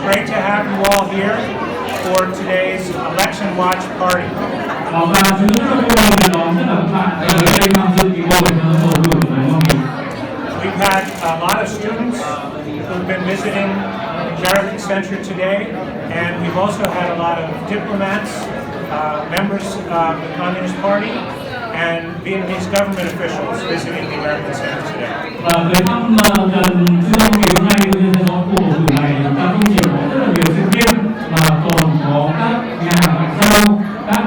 great to have you all here for today's election watch party. Và chúng tôi rất vui được đón tất cả các bạn ở đây tham dự cái buổi bầu cử của Hoa Kỳ. We've had a lot of students who've been visiting American Center today, and we've also had a lot of diplomats, members of the Communist Party, and Vietnamese government officials visiting the American Center today. Và tới thăm gần trung tâm ngày hôm nay của nhân dân cuộc bầu cử này, chúng ta không chỉ có rất là nhiều sinh viên mà còn có các nhà ngoại giao, các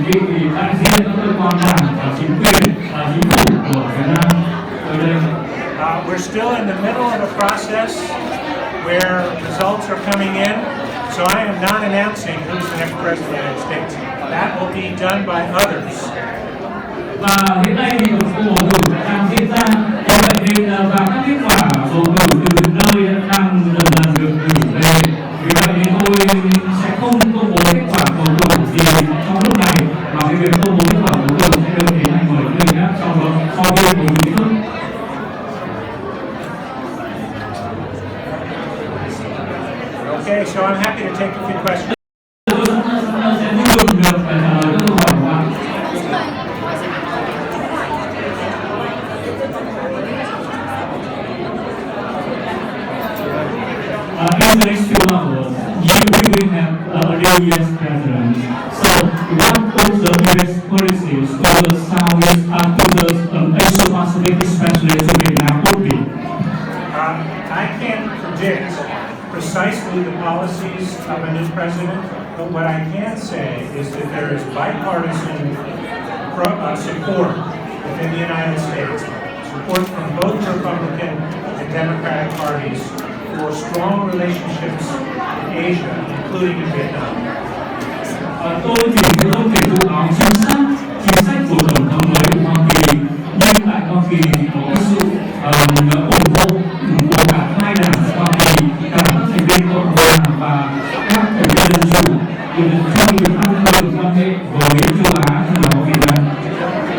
vị đại diện các cơ quan đảng và chính quyền và chính phủ của Việt Nam ở đây. We're still in the middle of a process where results are coming in, so I am not announcing who's the next president of the United States. That will be done by others. Và hiện nay thì cuộc bầu cử đang diễn ra, do vậy nên và các kết quả bầu cử từ từng nơi đang dần dần được gửi về. Vì vậy nên tôi sẽ không công bố kết quả bầu cử gì trong lúc này, mà cái việc công bố kết quả bầu cử sẽ được tiến hành bởi những người khác sau khi bầu cử kết thúc. Okay, so I'm happy to take a few questions. In the next few hours, we will have a new U.S. president. So, what would the U.S. policies for the Southeast to the Asia-Pacific, especially to Vietnam, would be? I can't predict precisely the policies of a new president, but what I can say is that there is bipartisan support within the United States, support from both Republican and Democratic parties for strong relationships in Asia, including in Vietnam. Tôi thì không thể dự báo chính sách của Tổng thống mới của Hoa Kỳ, nhưng tại Hoa Kỳ có sự ủng hộ của cả hai đảng Hoa Kỳ, cả các thành viên Cộng hòa và các thành viên dân chủ trong việc tăng cường quan hệ với châu Á và Việt Nam.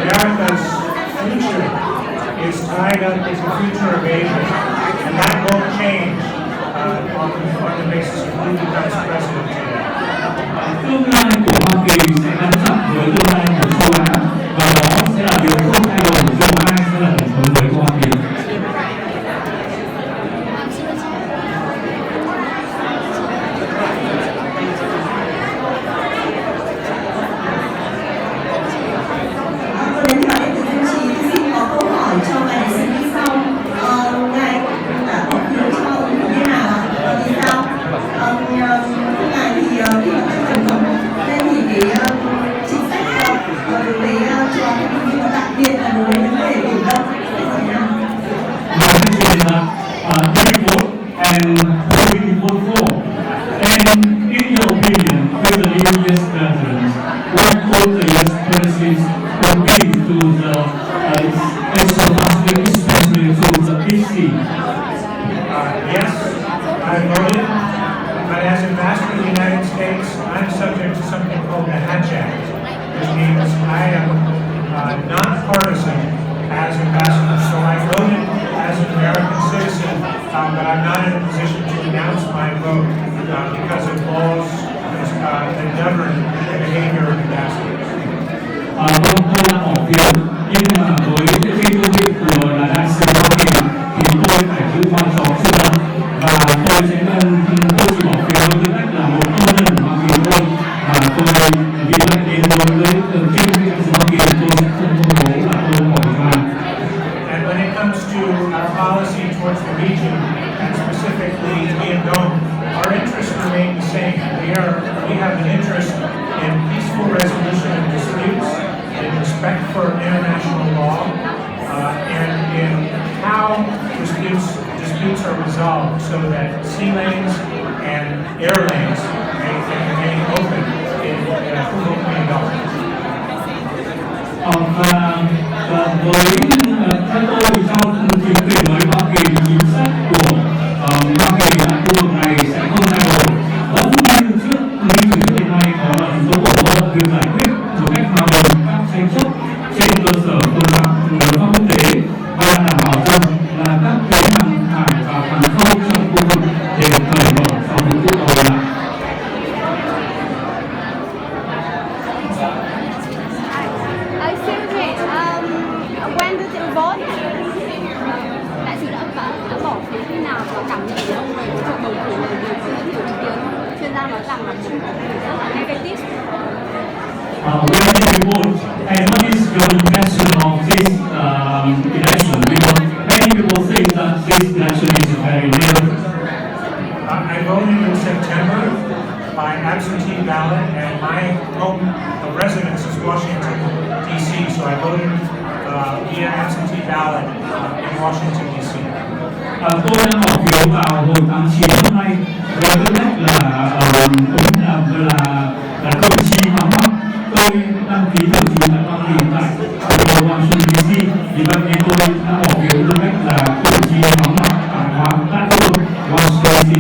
America's future is tied up with the future of Asia, and that won't change on the basis of who becomes president today. Tương lai của Hoa Kỳ sẽ gắn chặt với tương lai của châu Á, và đó sẽ là điều không thay đổi dù ai sẽ là tổng thống mới của Hoa Kỳ. And who we vote for. And in your opinion, with the new U.S. president, what would the U.S. policies would be to the Asia-Pacific, especially to the DC? Yes, I voted, but as ambassador to the United States, I'm subject to something called the Hatch Act, which means I am not partisan as ambassador. So I voted as an American citizen, but I'm not in a position to announce my vote because of laws that govern the behavior of ambassadors. Tôi đã bỏ phiếu, nhưng mà với cái công việc của là đại sứ Hoa Kỳ thì tôi phải giữ vai trò trung lập, và tôi chỉ bỏ phiếu với tư cách là một công dân của Hoa Kỳ thôi, và tôi vì vậy nên đối với khi đại sứ Hoa Kỳ tôi sẽ không công bố là tôi bỏ phiếu. And when it comes to our policy towards the region, and specifically Vietnam, our interests remain the same. We have an interest in peaceful resolution of disputes, in respect for international law, and in how disputes are resolved so that sea lanes and air lanes may remain open in khu vực Biển Đông. Và với theo tôi thì trong chính quyền mới Hoa Kỳ, chính sách của Hoa Kỳ tại khu vực này sẽ không thay đổi, vẫn như trước hiện nay, đó là chúng tôi ủng hộ việc giải quyết một cách hòa bình các tranh chấp trên cơ sở tôn trọng luật pháp quốc tế và đảm bảo rằng là các tuyến hàng hải và hàng không trong khu vực đều cởi mở sau cảm nhận của ông về cái cuộc bầu cử này, vì có rất nhiều ý kiến chuyên gia nói rằng là cũng có thể rất là negative. We are in report, and what is your impression of this election? Because many people think that this election is very negative. I voted in September by absentee ballot, and my home residence is Washington, D.C., so I voted via absentee ballot in Washington, D.C. Tôi đã bỏ phiếu vào hồi tháng 9 năm nay, với tư cách là cử tri vắng mặt. Tôi đăng ký thường trú tại Hoa Kỳ tại thủ đô Washington DC, vì vậy nên tôi đã bỏ phiếu tư cách là cử tri vắng mặt tại thủ đô Washington DC.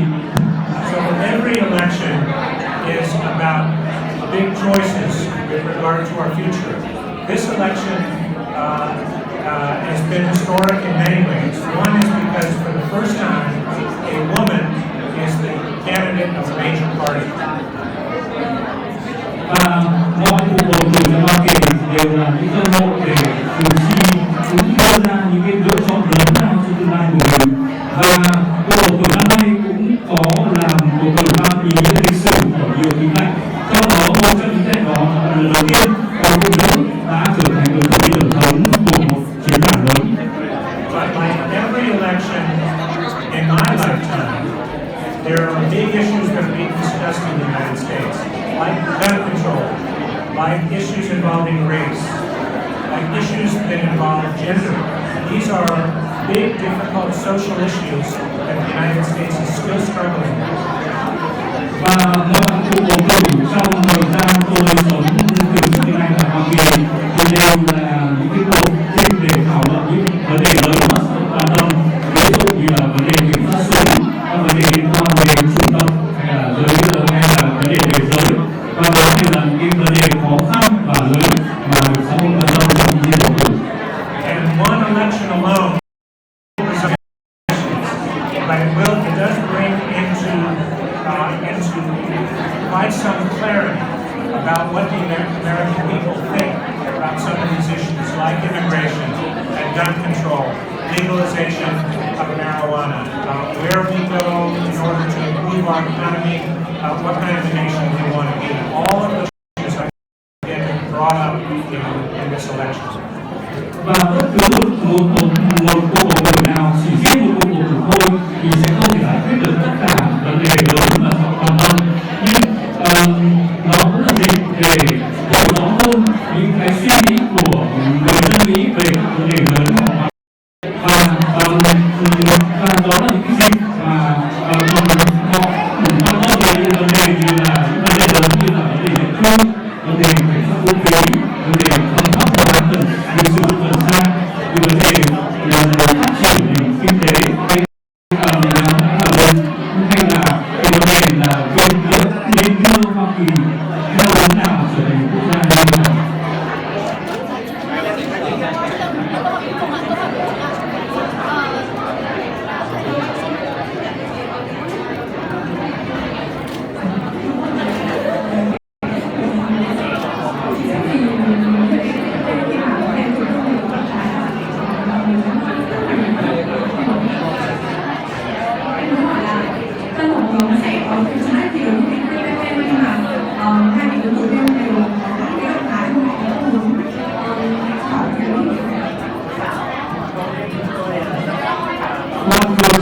So every election is about big choices with regard to our future. This election has been historic in many ways. One is because for the first time, a woman is the candidate of a major party. Mọi cuộc bầu cử tại Hoa Kỳ đều là những cơ hội để cử tri chúng đưa ra những cái lựa chọn lớn lao trong tương lai của mình. Và cuộc bầu cử năm nay cũng có là cuộc bầu cử mang ý nghĩa lịch sử ở nhiều khía cạnh. Trong đó một trong những cái đó là lần đầu tiên bầu cử nữ đã trở thành ứng cử viên tổng thống của một chiến đảng lớn. But like every election in my lifetime, there are big issues that are being discussed in the United States, like gun control, like issues involving race, like issues that involve gender. These are big, difficult social issues that the United States is still struggling with. Và mọi cuộc bầu cử trong thời gian tôi sống từ trước đến nay tại Hoa Kỳ thì đều là những cái cuộc tin để thảo luận những vấn đề lớn mà xã hội quan tâm, ví dụ như là vấn đề kiểm soát súng, các vấn đề liên quan về chủng tộc hay là giới hay là vấn đề về giới, và đó thì là những vấn đề khó khăn và lớn mà xã hội quan tâm trong những bầu cử. And one election alone, but it does bring into quite some clarity about what the American people think about some of these issues, like immigration and gun control, legalization of marijuana, where we go in order to improve our economy, what kind of a nation we want to be. All of those issues have been brought up in this election. Và bất cứ một cuộc bầu cử nào chỉ riêng một cuộc bầu cử thôi thì sẽ không thể giải quyết được tất cả vấn đề lớn mà họ quan tâm, nhưng nó cũng là dịp để hiểu rõ hơn những cái suy nghĩ của người dân Mỹ về các vấn đề lớn của họ, và đó là những cái dịp mà họ quan tâm về những vấn đề như là những vấn đề lớn như là vấn đề nhập cư, vấn đề cảnh sát vũ khí, vấn đề phân pháp và hạ tầng, việc sử dụng cần sa, những vấn đề là phát triển nền kinh tế hay là cái vấn đề là việc nên đưa Hoa Kỳ theo hướng nào trở thành quốc gia như thế nào.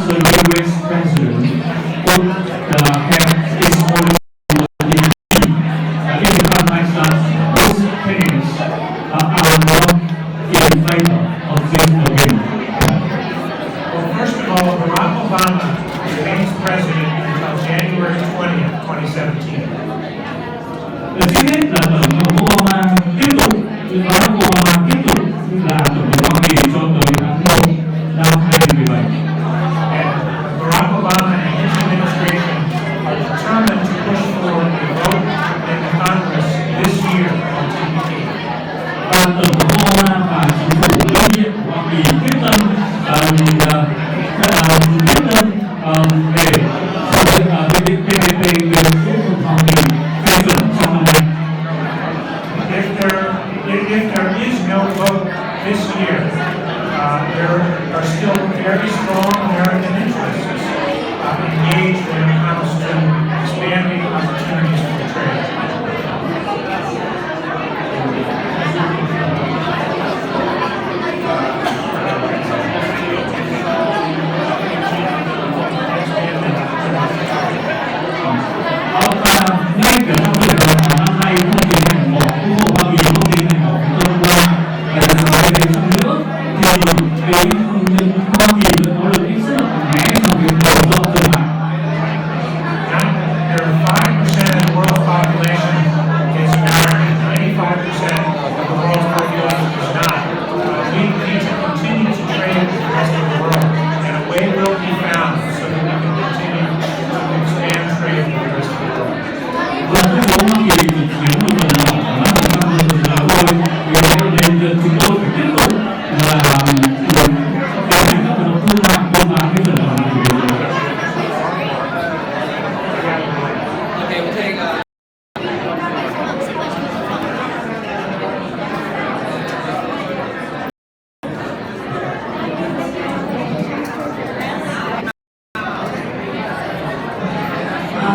The U.S. president would have his own in the context that those opinions are not in favor of this agreement. Well, first of all, Barack Obama remains president until January 20th.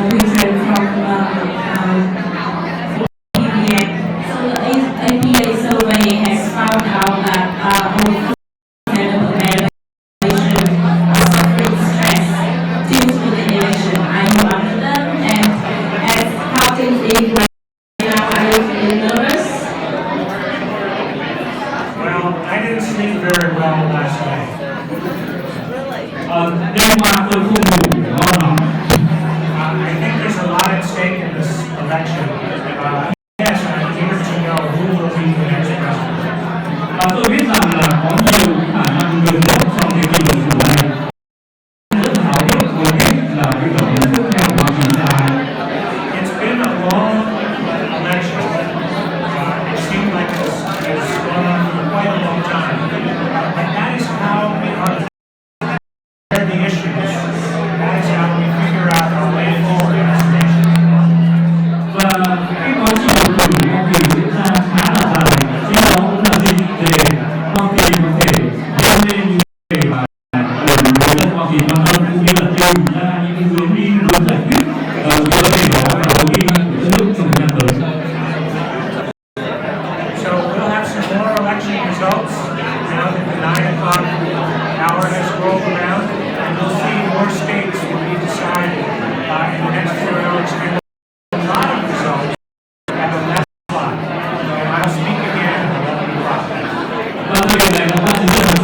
withdrawn from APA. So the APA survey has found out that over suffering stress due to the election. Are you under them? And as how things is right now, are you feeling nervous? Well, I didn't sleep very well last night. đêm qua tôi không ngủ ngon lắm. I think there's a lot at stake in this election. Yes, I'm eager to know who will be the next president. Tôi biết rằng là có nhiều khả năng người tốt trong cái kỳ bầu cử này. Rất háo hức với cách là cái tổng thống tiếp theo của chúng ta. It's been a long election. It seemed like it's gone on for quite a long time. But that is how we are the issues. That is how we figure out our way forward in this nation. Và cái quá trình bầu cử Hoa Kỳ diễn ra khá là dài. Chính đó cũng là dịp để Hoa Kỳ có thể nêu lên những vấn đề mà người dân Hoa Kỳ quan tâm cũng như là tìm ra những cái hướng đi